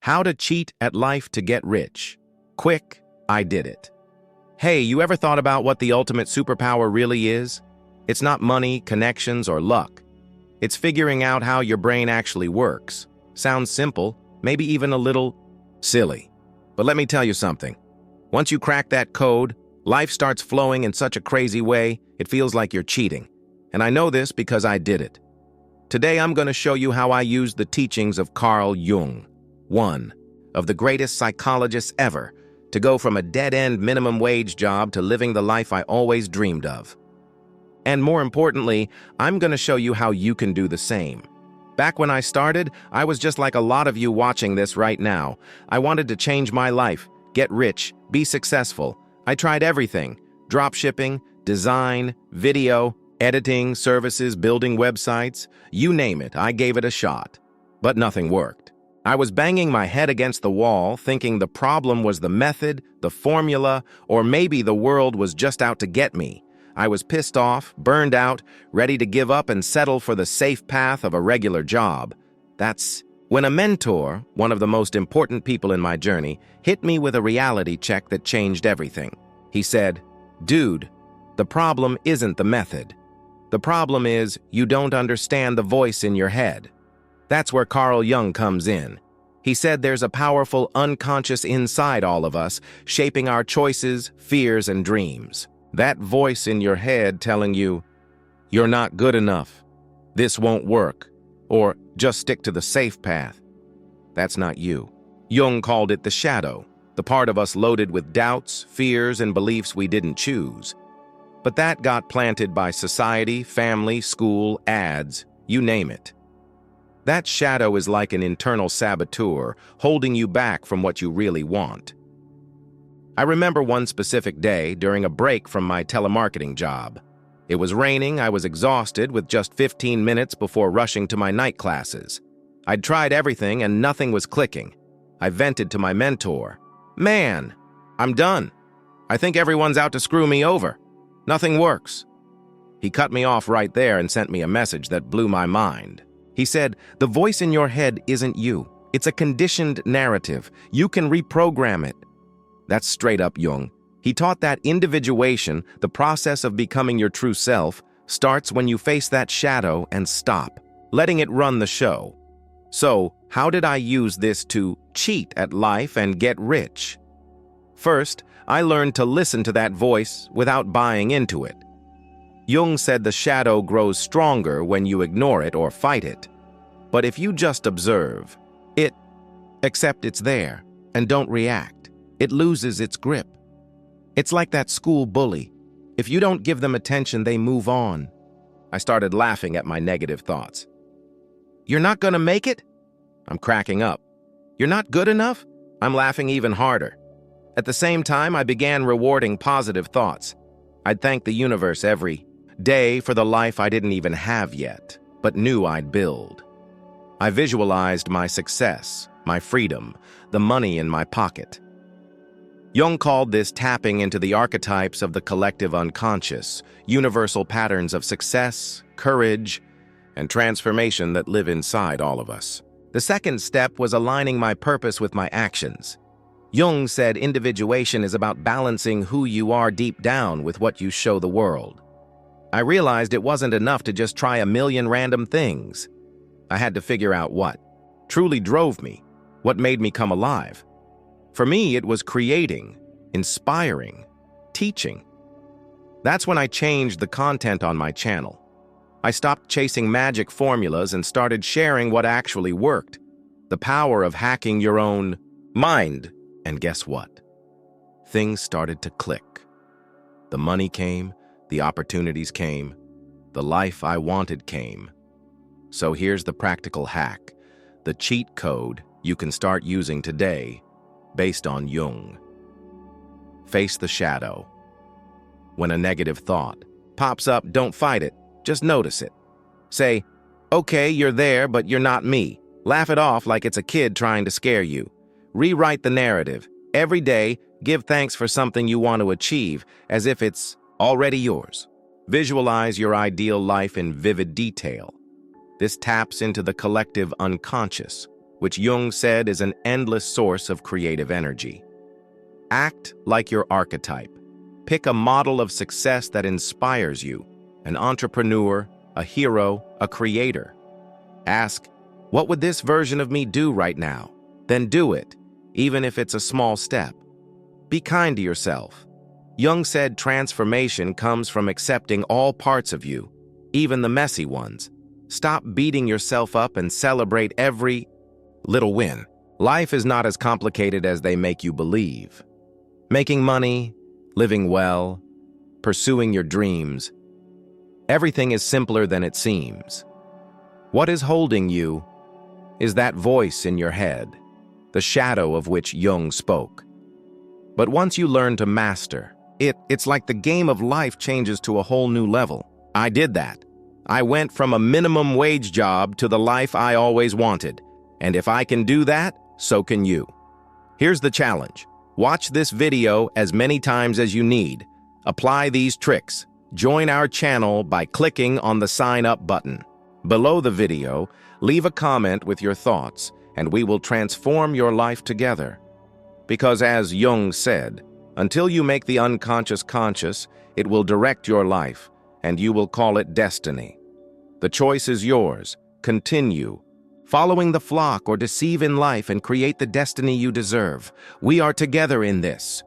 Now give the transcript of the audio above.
How to cheat at life to get rich. Quick, I did it. Hey, you ever thought about what the ultimate superpower really is? It's not money, connections, or luck. It's figuring out how your brain actually works. Sounds simple, maybe even a little silly. But let me tell you something. Once you crack that code, life starts flowing in such a crazy way, it feels like you're cheating. And I know this because I did it. Today I'm going to show you how I used the teachings of Carl Jung, one of the greatest psychologists ever, to go from a dead-end minimum wage job to living the life I always dreamed of. And more importantly, I'm going to show you how you can do the same. Back when I started, I was just like a lot of you watching this right now. I wanted to change my life, get rich, be successful. I tried everything: dropshipping, design, video, editing, services, building websites. You name it, I gave it a shot. But nothing worked. I was banging my head against the wall, thinking the problem was the method, the formula, or maybe the world was just out to get me. I was pissed off, burned out, ready to give up and settle for the safe path of a regular job. That's when a mentor, one of the most important people in my journey, hit me with a reality check that changed everything. He said, "Dude, the problem isn't the method. The problem is you don't understand the voice in your head." That's where Carl Jung comes in. He said there's a powerful unconscious inside all of us, shaping our choices, fears, and dreams. That voice in your head telling you, "You're not good enough, this won't work," or "just stick to the safe path." That's not you. Jung called it the shadow, the part of us loaded with doubts, fears, and beliefs we didn't choose. But that got planted by society, family, school, ads, you name it. That shadow is like an internal saboteur, holding you back from what you really want. I remember one specific day during a break from my telemarketing job. It was raining, I was exhausted with just 15 minutes before rushing to my night classes. I'd tried everything and nothing was clicking. I vented to my mentor. "Man, I'm done. I think everyone's out to screw me over. Nothing works." He cut me off right there and sent me a message that blew my mind. He said, "The voice in your head isn't you. It's a conditioned narrative. You can reprogram it." That's straight up Jung. He taught that individuation, the process of becoming your true self, starts when you face that shadow and stop, letting it run the show. So, how did I use this to cheat at life and get rich? First, I learned to listen to that voice without buying into it. Jung said the shadow grows stronger when you ignore it or fight it. But if you just observe it, accept it's there, and don't react, it loses its grip. It's like that school bully. If you don't give them attention, they move on. I started laughing at my negative thoughts. "You're not gonna make it?" I'm cracking up. "You're not good enough?" I'm laughing even harder. At the same time, I began rewarding positive thoughts. I'd thank the universe every day for the life I didn't even have yet, but knew I'd build. I visualized my success, my freedom, the money in my pocket. Jung called this tapping into the archetypes of the collective unconscious, universal patterns of success, courage, and transformation that live inside all of us. The second step was aligning my purpose with my actions. Jung said individuation is about balancing who you are deep down with what you show the world. I realized it wasn't enough to just try a million random things. I had to figure out what truly drove me, what made me come alive. For me, it was creating, inspiring, teaching. That's when I changed the content on my channel. I stopped chasing magic formulas and started sharing what actually worked. The power of hacking your own mind. And guess what? Things started to click. The money came, the opportunities came, the life I wanted came. So here's the practical hack, the cheat code you can start using today, based on Jung. Face the shadow. When a negative thought pops up, don't fight it, just notice it. Say, "Okay, you're there, but you're not me." Laugh it off like it's a kid trying to scare you. Rewrite the narrative. Every day, give thanks for something you want to achieve, as if it's already yours. Visualize your ideal life in vivid detail. This taps into the collective unconscious, which Jung said is an endless source of creative energy. Act like your archetype. Pick a model of success that inspires you, an entrepreneur, a hero, a creator. Ask, what would this version of me do right now? Then do it, even if it's a small step. Be kind to yourself. Jung said transformation comes from accepting all parts of you, even the messy ones. Stop beating yourself up and celebrate every little win. Life is not as complicated as they make you believe. Making money, living well, pursuing your dreams, everything is simpler than it seems. What is holding you is that voice in your head, the shadow of which Jung spoke. But once you learn to master it's like the game of life changes to a whole new level. I did that. I went from a minimum wage job to the life I always wanted. And if I can do that, so can you. Here's the challenge. Watch this video as many times as you need. Apply these tricks. Join our channel by clicking on the sign up button. Below the video, leave a comment with your thoughts, and we will transform your life together. Because as Jung said, until you make the unconscious conscious, it will direct your life, and you will call it destiny. The choice is yours. Continue following the flock or deceive in life and create the destiny you deserve. We are together in this.